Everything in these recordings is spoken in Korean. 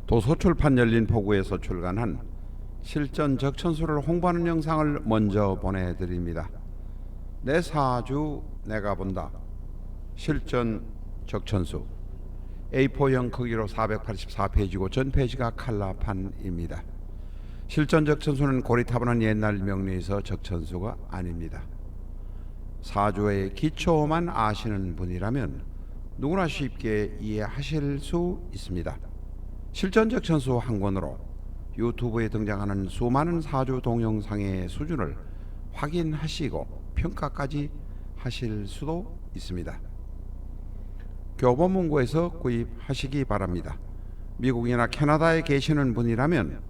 도서출판 열린포구에서 출간한 실전 적천수를 홍보하는 영상을 먼저 보내드립니다. 내 사주 내가 본다. 실전 적천수 A4형 크기로 484페이지고 전 페이지가 칼라판입니다. 실전 적천수는 고리타분한 옛날 명리에서 적천수가 아닙니다. 사주의 기초만 아시는 분이라면 누구나 쉽게 이해하실 수 있습니다. 실전 적천수 한 권으로 유튜브에 등장하는 수많은 사주 동영상의 수준을 확인하시고 평가까지 하실 수도 있습니다. 교보문고에서 구입하시기 바랍니다. 미국이나 캐나다에 계시는 분이라면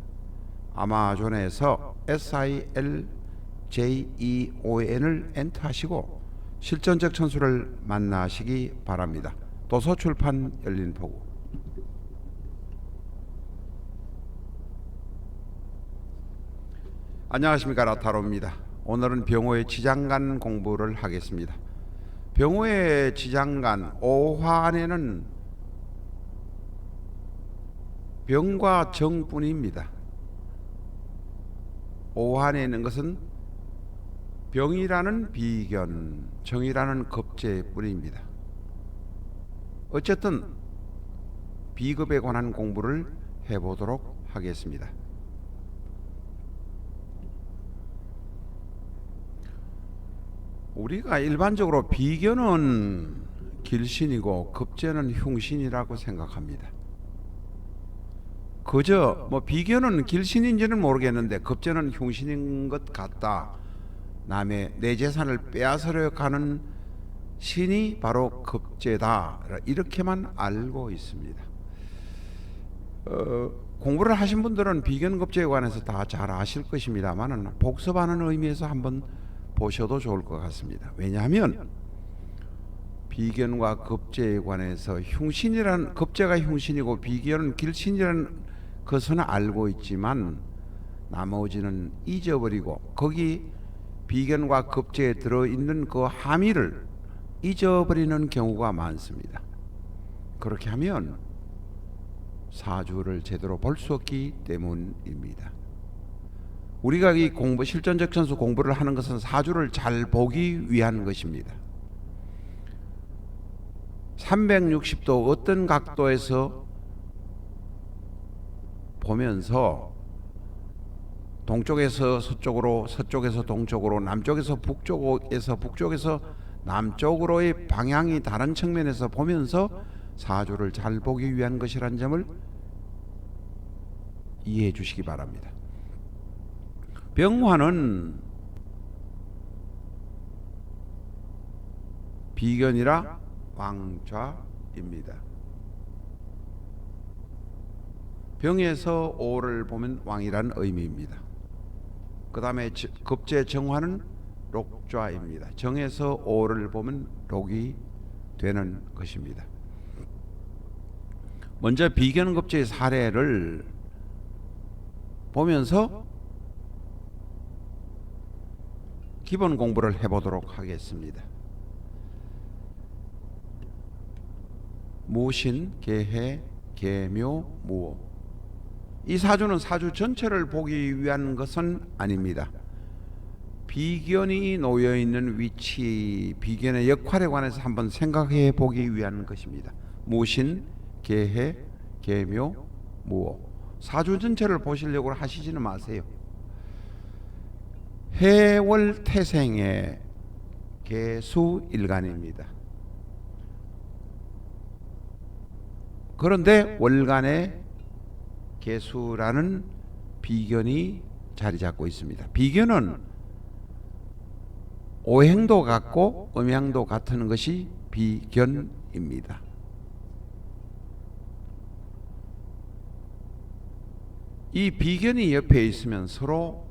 아마존에서 SILJEON을 엔터하시고 실전 적천수를 만나시기 바랍니다. 도서출판 열린포구. 안녕하십니까, 라타로입니다. 오늘은 병호의 지장간 공부를 하겠습니다. 병호의 지장간 5화에는 병과 정뿐입니다. 5화에 있는 것은 병이라는 비견, 정이라는 급제뿐입니다. 어쨌든 비급에 관한 공부를 해보도록 하겠습니다. 우리가 일반적으로 비견은 길신이고 급제는 흉신이라고 생각합니다. 그저 비견은 길신인지는 모르겠는데 급제는 흉신인 것 같다. 남의 내 재산을 빼앗으려 가는 신이 바로 급제다. 이렇게만 알고 있습니다. 공부를 하신 분들은 비견 급제에 관해서 다 잘 아실 것입니다만 복습하는 의미에서 한번 보셔도 좋을 것 같습니다. 왜냐하면 비견과 급제에 관해서 흉신이란, 급제가 흉신이고 비견은 길신이라는 것은 알고 있지만 나머지는 잊어버리고 거기 비견과 급제에 들어있는 그 함의를 잊어버리는 경우가 많습니다. 그렇게 하면 사주를 제대로 볼 수 없기 때문입니다. 우리가 이 실전 적천수 공부를 하는 것은 사주를 잘 보기 위한 것입니다. 360도 어떤 각도에서 보면서 동쪽에서 서쪽으로, 서쪽에서 동쪽으로, 남쪽에서 북쪽에서 남쪽으로의 방향이 다른 측면에서 보면서 사주를 잘 보기 위한 것이라는 점을 이해해 주시기 바랍니다. 병화는 비견이라 왕좌입니다. 병에서 오를 보면 왕이란 의미입니다. 그 다음에 급제 정화는 록좌입니다. 정에서 오를 보면 록이 되는 것입니다. 먼저 비견 급제의 사례를 보면서 기본 공부를 해보도록 하겠습니다. 무신, 계해, 계묘, 무오. 이 사주는 사주 전체를 보기 위한 것은 아닙니다. 비견이 놓여있는 위치, 비견의 역할에 관해서 한번 생각해 보기 위한 것입니다. 무신, 계해, 계묘, 무오. 사주 전체를 보시려고 하시지는 마세요. 해월 태생의 계수일간입니다. 그런데 월간에 계수라는 비견이 자리 잡고 있습니다. 비견은 오행도 같고 음양도 같은 것이 비견입니다. 이 비견이 옆에 있으면 서로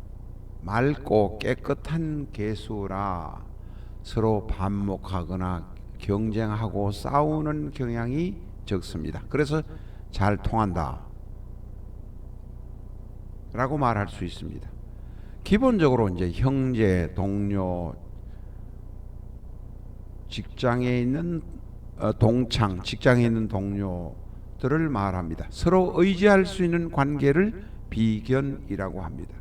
맑고 깨끗한 계수라 서로 반목하거나 경쟁하고 싸우는 경향이 적습니다. 그래서 잘 통한다 라고 말할 수 있습니다. 기본적으로 이제 형제, 동료, 직장에 있는 동창, 직장에 있는 동료 것들을 말합니다. 서로 의지할 수 있는 관계를 비견이라고 합니다.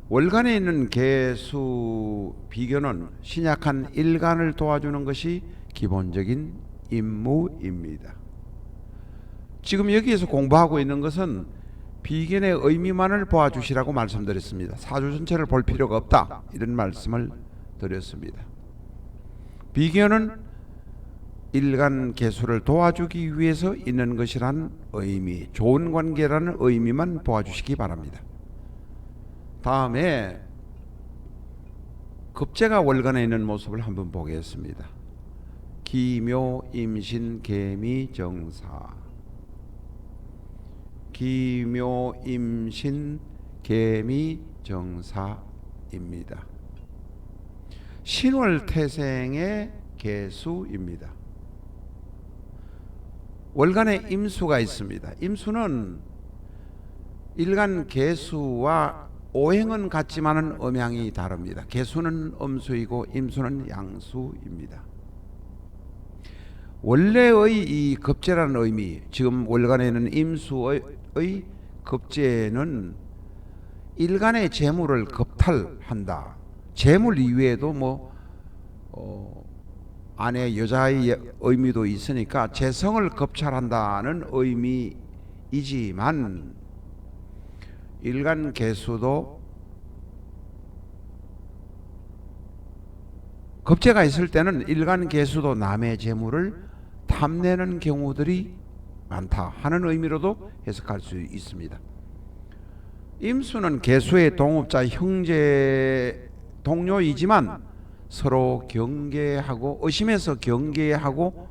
월간에 있는 계수 비견은 신약한 일간을 도와주는 것이 기본적인 임무입니다. 지금 여기에서 공부하고 있는 것은 비견의 의미만을 보아주시라고 말씀드렸습니다. 사주 전체를 볼 필요가 없다, 이런 말씀을 드렸습니다. 비견은 일간 계수를 도와주기 위해서 있는 것이란 의미, 좋은 관계라는 의미만 보아주시기 바랍니다. 다음에 급제가 월간에 있는 모습을 한번 보겠습니다. 기묘, 임신, 개미, 정사. 기묘, 임신, 개미, 정사입니다. 신월태생의 계수입니다. 월간에 임수가 있습니다. 임수는 일간 계수와 오행은 같지만은 음양이 다릅니다. 계수는 음수이고 임수는 양수입니다. 원래의 이 급제라는 의미, 지금 월간에는 임수의 급제는 일간의 재물을 급탈한다. 재물 이외에도 아내 여자의 의미도 있으니까 재성을 급찰한다는 의미이지만, 일간 계수도 급제가 있을 때는 일간 계수도 남의 재물을 탐내는 경우들이 많다 하는 의미로도 해석할 수 있습니다. 임수는 계수의 동업자, 형제, 동료이지만 서로 경계하고 의심해서 경계하고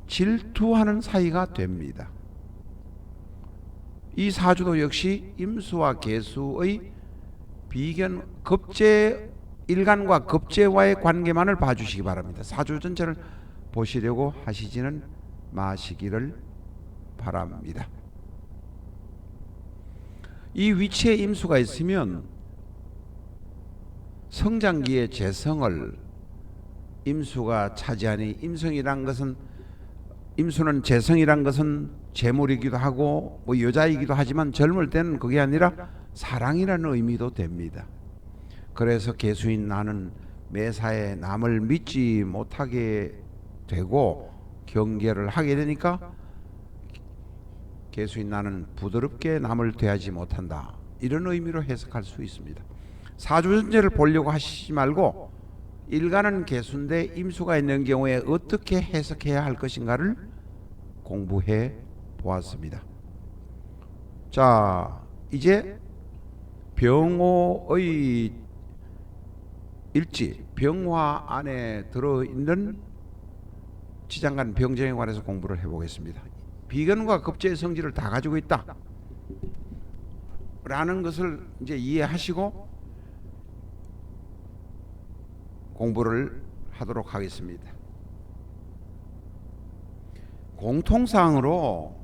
질투하는 사이가 됩니다. 이 사주도 역시 임수와 계수의 비견, 급제, 일간과 급제와의 관계만을 봐주시기 바랍니다. 사주 전체를 보시려고 하시지는 마시기를 바랍니다. 이 위치에 임수가 있으면 성장기의 재성을 임수가 차지하니, 임수는 재성이란 것은 재물이기도 하고 여자이기도 하지만 젊을 때는 그게 아니라 사랑이라는 의미도 됩니다. 그래서 계수인 나는 매사에 남을 믿지 못하게 되고 경계를 하게 되니까 계수인 나는 부드럽게 남을 대하지 못한다, 이런 의미로 해석할 수 있습니다. 사주 전체를 보려고 하시지 말고 일간은 계수인데 임수가 있는 경우에 어떻게 해석해야 할 것인가를 공부해 보았습니다. 자, 이제 병호의 일지, 병화 안에 들어있는 지장간 병정에 관해서 공부를 해보겠습니다. 비견과 급제의 성질을 다 가지고 있다 라는 것을 이제 이해하시고 공부를 하도록 하겠습니다. 공통상으로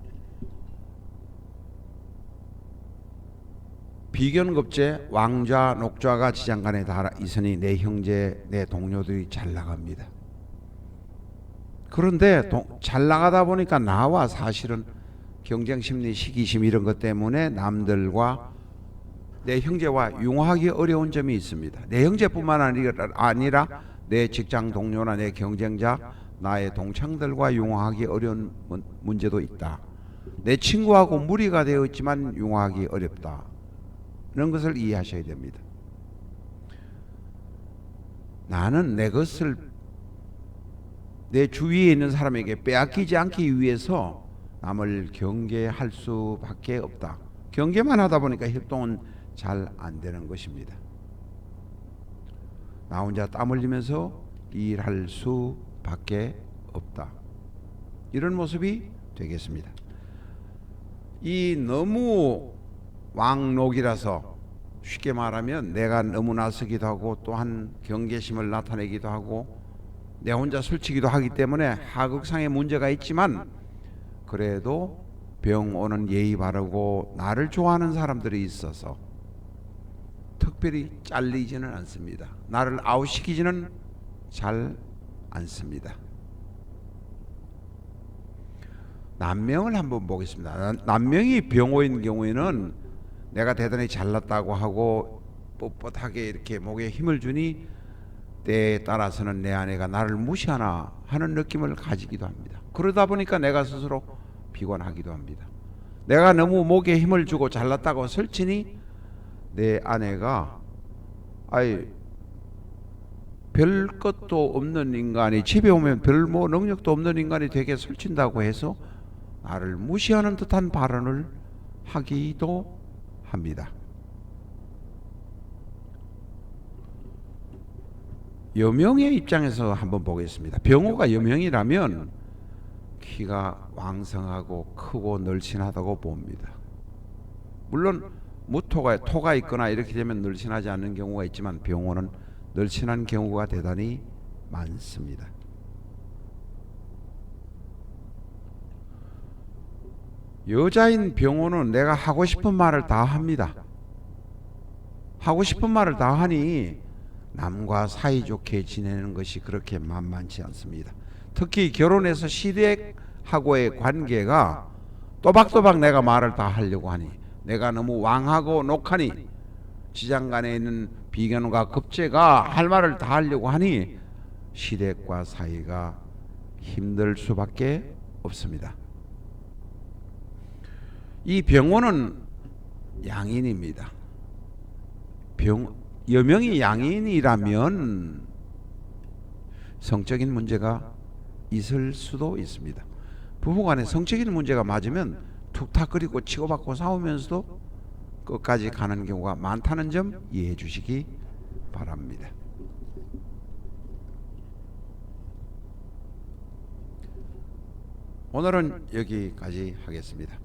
비견급제, 왕좌, 녹좌가 지장간에 다 있으니 내 형제, 내 동료들이 잘 나갑니다. 그런데 잘 나가다 보니까 나와 사실은 경쟁심리, 시기심 이런 것 때문에 남들과 내 형제와 융화하기 어려운 점이 있습니다. 내 형제뿐만 아니라 내 직장 동료나 내 경쟁자, 나의 동창들과 융화하기 어려운 문제도 있다. 내 친구하고 무리가 되어 있지만 융화하기 어렵다. 이런 것을 이해하셔야 됩니다. 나는 내 것을 내 주위에 있는 사람에게 빼앗기지 않기 위해서 남을 경계할 수밖에 없다. 경계만 하다 보니까 협동은 잘 안 되는 것입니다. 나 혼자 땀 흘리면서 일할 수밖에 없다. 이런 모습이 되겠습니다. 이 너무 왕록이라서 쉽게 말하면 내가 너무 나서기도 하고 또한 경계심을 나타내기도 하고 내 혼자 술치기도 하기 때문에 하극상의 문제가 있지만, 그래도 병 오는 예의 바르고 나를 좋아하는 사람들이 있어서 특별히 잘리지는 않습니다. 나를 아웃시키지는 잘 않습니다. 난명을 한번 보겠습니다. 난명이 병호인 경우에는 내가 대단히 잘났다고 하고 뻣뻣하게 이렇게 목에 힘을 주니 때에 따라서는 내 아내가 나를 무시하나 하는 느낌을 가지기도 합니다. 그러다 보니까 내가 스스로 비관하기도 합니다. 내가 너무 목에 힘을 주고 잘났다고 설치니 내 아내가 아이 별 것도 없는 인간이 집에 오면 별 뭐 능력도 없는 인간이 되게 설친다고 해서 나를 무시하는 듯한 발언을 하기도 합니다. 여명의 입장에서 한번 보겠습니다. 병호가 여명이라면 키가 왕성하고 크고 늘씬하다고 봅니다. 물론 토가 있거나 이렇게 되면 늘씬하지 않는 경우가 있지만 병호는 늘씬한 경우가 대단히 많습니다. 여자인 병호는 내가 하고 싶은 말을 다 합니다. 하고 싶은 말을 다 하니 남과 사이좋게 지내는 것이 그렇게 만만치 않습니다. 특히 결혼해서 시댁하고의 관계가 또박또박 내가 말을 다 하려고 하니 내가 너무 왕하고 녹하니 지장간에 있는 비견과 급제가 할 말을 다 하려고 하니 시댁과 사이가 힘들 수밖에 없습니다. 이 병호는 양인입니다. 여명이 양인이라면 성적인 문제가 있을 수도 있습니다. 부부간에 성적인 문제가 맞으면 툭탁거리고 치고받고 싸우면서도 끝까지 가는 경우가 많다는 점 이해해 주시기 바랍니다. 오늘은 여기까지 하겠습니다.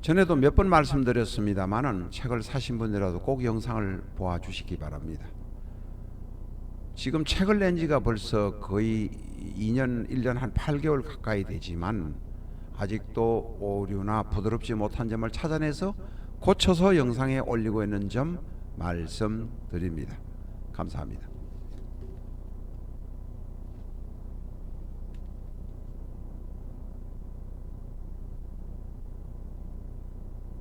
전에도 몇 번 말씀드렸습니다만은 책을 사신 분이라도 꼭 영상을 보아주시기 바랍니다. 지금 책을 낸 지가 벌써 거의 2년, 1년 한 8개월 가까이 되지만 아직도 오류나 부드럽지 못한 점을 찾아내서 고쳐서 영상에 올리고 있는 점 말씀드립니다. 감사합니다.